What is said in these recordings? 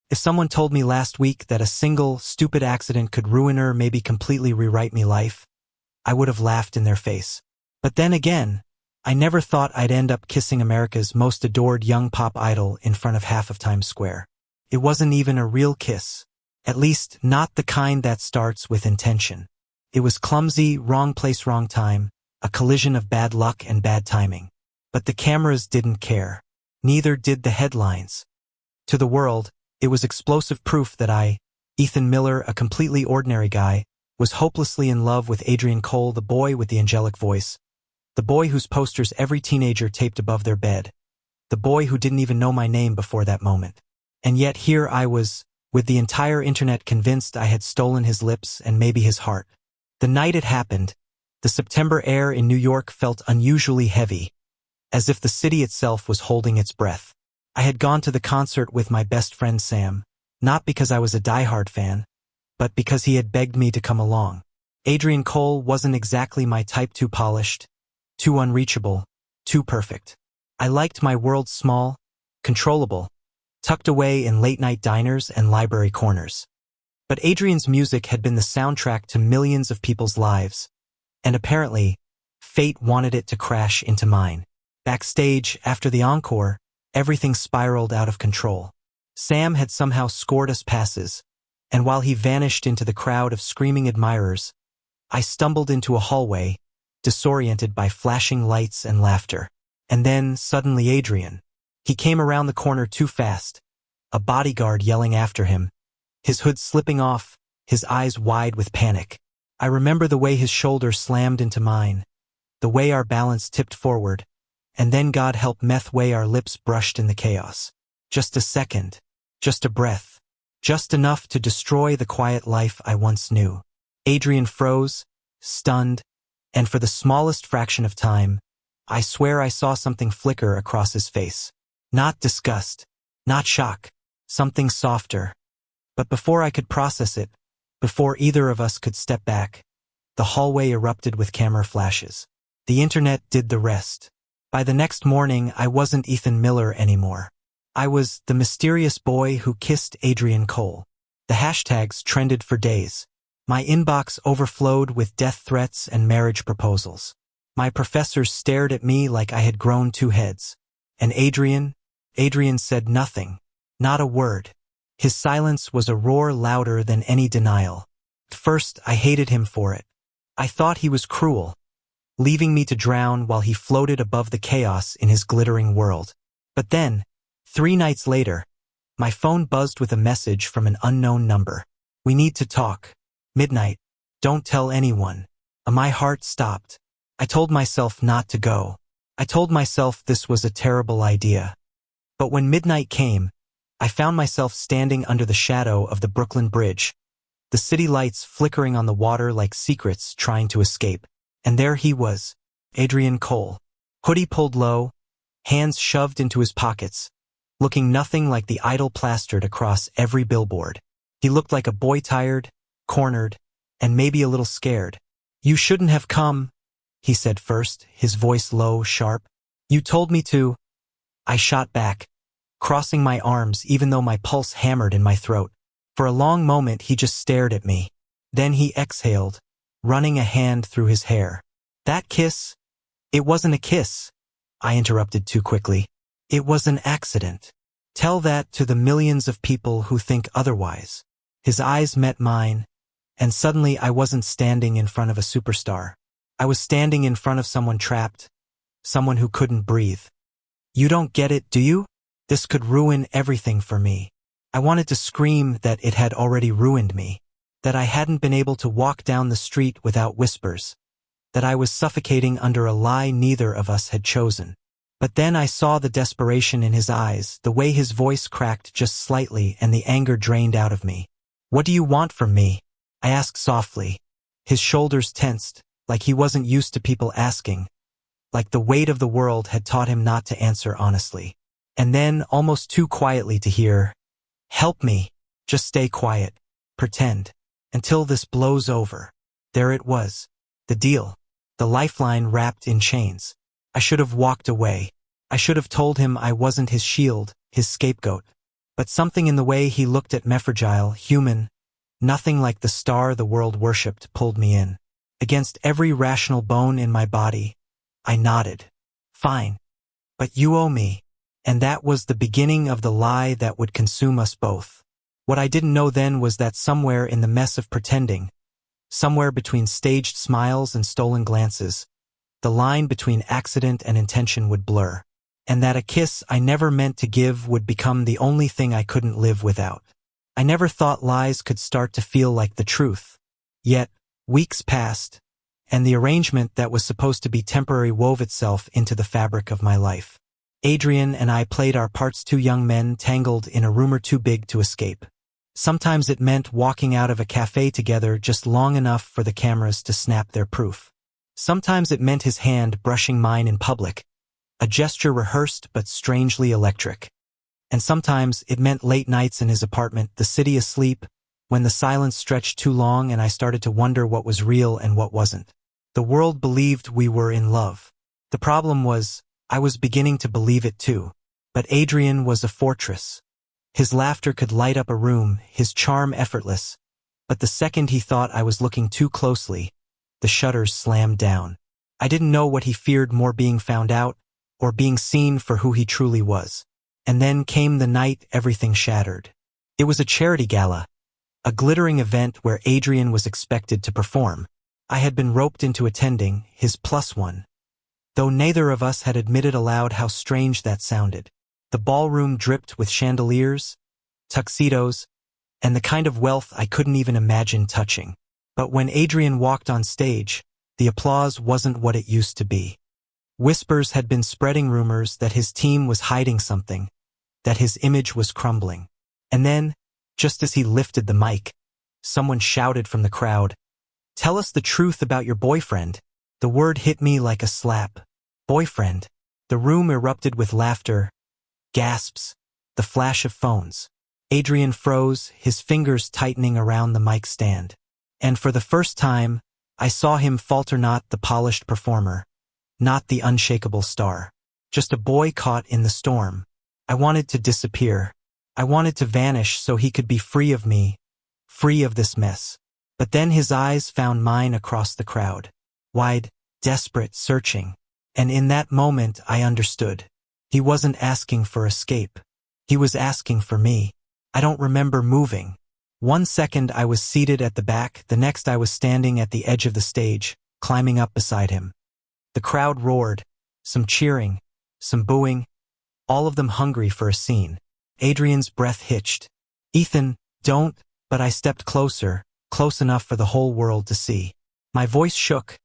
If someone told me last week that a single, stupid accident could ruin or maybe completely rewrite me life, I would have laughed in their face. But then again, I never thought I'd end up kissing America's most adored young pop idol in front of half of Times Square. It wasn't even a real kiss. At least, not the kind that starts with intention. It was clumsy, wrong place, wrong time, a collision of bad luck and bad timing. But the cameras didn't care. Neither did the headlines. To the world, it was explosive proof that I, Ethan Miller, a completely ordinary guy, was hopelessly in love with Adrian Cole, the boy with the angelic voice, the boy whose posters every teenager taped above their bed, the boy who didn't even know my name before that moment. And yet here I was, with the entire internet convinced I had stolen his lips and maybe his heart. The night it happened, the September air in New York felt unusually heavy, as if the city itself was holding its breath. I had gone to the concert with my best friend Sam, not because I was a diehard fan, but because he had begged me to come along. Adrian Cole wasn't exactly my type, too polished, too unreachable, too perfect. I liked my world small, controllable, tucked away in late-night diners and library corners. But Adrian's music had been the soundtrack to millions of people's lives, and apparently, fate wanted it to crash into mine. Backstage, after the encore, everything spiraled out of control. Sam had somehow scored us passes, and while he vanished into the crowd of screaming admirers, I stumbled into a hallway, disoriented by flashing lights and laughter. And then, suddenly Adrian. He came around the corner too fast, a bodyguard yelling after him, his hood slipping off, his eyes wide with panic. I remember the way his shoulder slammed into mine, the way our balance tipped forward, and then God help meth way our lips brushed in the chaos. Just a second, just a breath, just enough to destroy the quiet life I once knew. Adrian froze, stunned, and for the smallest fraction of time, I swear I saw something flicker across his face. Not disgust, not shock, something softer. But before I could process it, before either of us could step back, the hallway erupted with camera flashes. The internet did the rest. By the next morning, I wasn't Ethan Miller anymore. I was the mysterious boy who kissed Adrian Cole. The hashtags trended for days. My inbox overflowed with death threats and marriage proposals. My professors stared at me like I had grown two heads. And Adrian said nothing, not a word. His silence was a roar louder than any denial. At first, I hated him for it. I thought he was cruel, leaving me to drown while he floated above the chaos in his glittering world. But then, 3 nights later, my phone buzzed with a message from an unknown number. "We need to talk. Midnight. Don't tell anyone." My heart stopped. I told myself not to go. I told myself this was a terrible idea. But when midnight came, I found myself standing under the shadow of the Brooklyn Bridge, the city lights flickering on the water like secrets trying to escape. And there he was, Adrian Cole, hoodie pulled low, hands shoved into his pockets, looking nothing like the idol plastered across every billboard. He looked like a boy tired, cornered, and maybe a little scared. "You shouldn't have come," he said first, his voice low, sharp. "You told me to." I shot back, crossing my arms even though my pulse hammered in my throat. For a long moment he just stared at me. Then he exhaled, running a hand through his hair. "That kiss? It wasn't a kiss," I interrupted too quickly. "It was an accident. Tell that to the millions of people who think otherwise." His eyes met mine, and suddenly I wasn't standing in front of a superstar. I was standing in front of someone trapped, someone who couldn't breathe. "You don't get it, do you? This could ruin everything for me." I wanted to scream that it had already ruined me, that I hadn't been able to walk down the street without whispers, that I was suffocating under a lie neither of us had chosen. But then I saw the desperation in his eyes, the way his voice cracked just slightly and the anger drained out of me. "What do you want from me?" I asked softly. His shoulders tensed, like he wasn't used to people asking, like the weight of the world had taught him not to answer honestly. And then, almost too quietly to hear, "Help me. Just stay quiet. Pretend. Until this blows over." There it was. The deal. The lifeline wrapped in chains. I should have walked away. I should have told him I wasn't his shield, his scapegoat. But something in the way he looked at me, fragile, human, nothing like the star the world worshipped, pulled me in. Against every rational bone in my body, I nodded. Fine. But you owe me. And that was the beginning of the lie that would consume us both. What I didn't know then was that somewhere in the mess of pretending, somewhere between staged smiles and stolen glances, the line between accident and intention would blur. And that a kiss I never meant to give would become the only thing I couldn't live without. I never thought lies could start to feel like the truth. Yet, weeks passed, and the arrangement that was supposed to be temporary wove itself into the fabric of my life. Adrian and I played our parts, two young men tangled in a rumor too big to escape. Sometimes it meant walking out of a cafe together just long enough for the cameras to snap their proof. Sometimes it meant his hand brushing mine in public, a gesture rehearsed but strangely electric. And sometimes it meant late nights in his apartment, the city asleep, when the silence stretched too long and I started to wonder what was real and what wasn't. The world believed we were in love. The problem was, I was beginning to believe it too. But Adrian was a fortress. His laughter could light up a room, his charm effortless. But the second he thought I was looking too closely, the shutters slammed down. I didn't know what he feared more, being found out, or being seen for who he truly was. And then came the night everything shattered. It was a charity gala, a glittering event where Adrian was expected to perform. I had been roped into attending, his plus one, though neither of us had admitted aloud how strange that sounded. The ballroom dripped with chandeliers, tuxedos, and the kind of wealth I couldn't even imagine touching. But when Adrian walked on stage, the applause wasn't what it used to be. Whispers had been spreading, rumors that his team was hiding something, that his image was crumbling. And then, just as he lifted the mic, someone shouted from the crowd, "Tell us the truth about your boyfriend." The word hit me like a slap. Boyfriend. The room erupted with laughter, gasps, the flash of phones. Adrian froze, his fingers tightening around the mic stand. And for the first time, I saw him falter, not the polished performer, not the unshakable star. Just a boy caught in the storm. I wanted to disappear. I wanted to vanish so he could be free of me, free of this mess. But then his eyes found mine across the crowd. Wide, desperate, searching. And in that moment I understood. He wasn't asking for escape. He was asking for me. I don't remember moving. One second I was seated at the back, the next I was standing at the edge of the stage, climbing up beside him. The crowd roared, some cheering, some booing, all of them hungry for a scene. Adrian's breath hitched. "Ethan, don't," but I stepped closer, close enough for the whole world to see. My voice shook,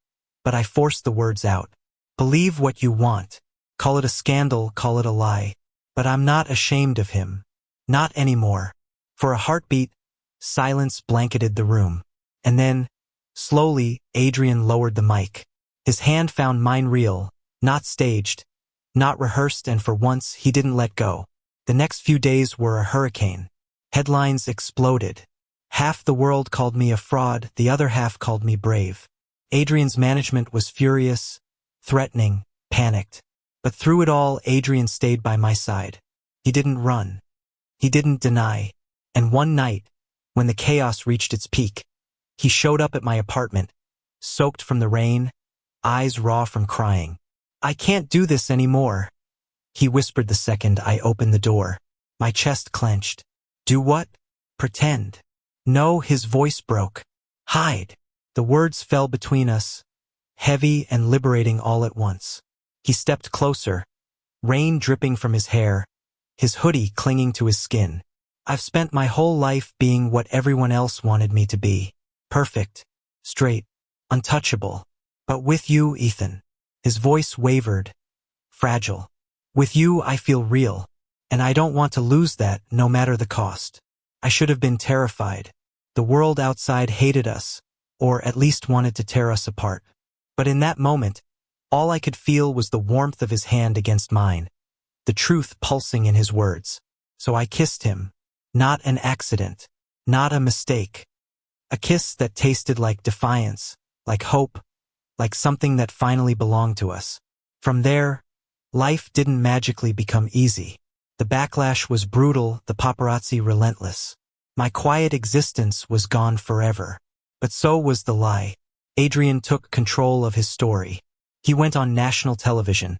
but I forced the words out. "Believe what you want. Call it a scandal, call it a lie. But I'm not ashamed of him. Not anymore." For a heartbeat, silence blanketed the room. And then, slowly, Adrian lowered the mic. His hand found mine, real, not staged, not rehearsed, and for once he didn't let go. The next few days were a hurricane. Headlines exploded. Half the world called me a fraud, the other half called me brave. Adrian's management was furious, threatening, panicked. But through it all, Adrian stayed by my side. He didn't run. He didn't deny. And one night, when the chaos reached its peak, he showed up at my apartment, soaked from the rain, eyes raw from crying. "I can't do this anymore," he whispered the second I opened the door. My chest clenched. "Do what? Pretend." "No," his voice broke. "Hide." The words fell between us, heavy and liberating all at once. He stepped closer, rain dripping from his hair, his hoodie clinging to his skin. "I've spent my whole life being what everyone else wanted me to be. Perfect, straight, untouchable. But with you, Ethan," his voice wavered, fragile. "With you I feel real, and I don't want to lose that, no matter the cost." I should have been terrified. The world outside hated us, or at least wanted to tear us apart. But in that moment, all I could feel was the warmth of his hand against mine, the truth pulsing in his words. So I kissed him. Not an accident. Not a mistake. A kiss that tasted like defiance, like hope, like something that finally belonged to us. From there, life didn't magically become easy. The backlash was brutal, the paparazzi relentless. My quiet existence was gone forever. But so was the lie. Adrian took control of his story. He went on national television,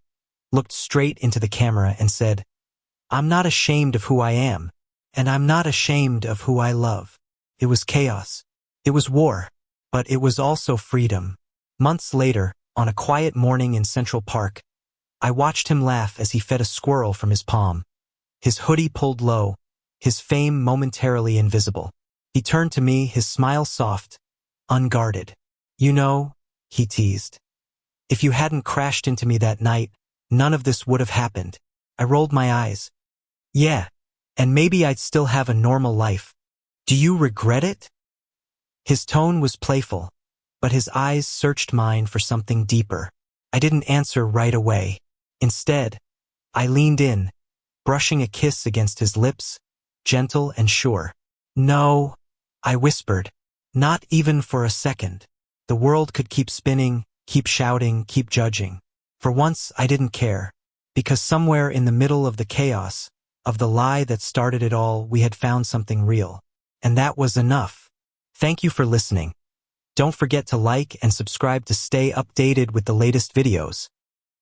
looked straight into the camera and said, "I'm not ashamed of who I am, and I'm not ashamed of who I love." It was chaos. It was war. But it was also freedom. Months later, on a quiet morning in Central Park, I watched him laugh as he fed a squirrel from his palm. His hoodie pulled low, his fame momentarily invisible. He turned to me, his smile soft, unguarded. "You know," he teased, "if you hadn't crashed into me that night, none of this would have happened." I rolled my eyes. "Yeah, and maybe I'd still have a normal life. Do you regret it?" His tone was playful, but his eyes searched mine for something deeper. I didn't answer right away. Instead, I leaned in, brushing a kiss against his lips, gentle and sure. "No," I whispered, "not even for a second." The world could keep spinning, keep shouting, keep judging. For once, I didn't care, because somewhere in the middle of the chaos, of the lie that started it all, we had found something real. And that was enough. Thank you for listening. Don't forget to like and subscribe to stay updated with the latest videos.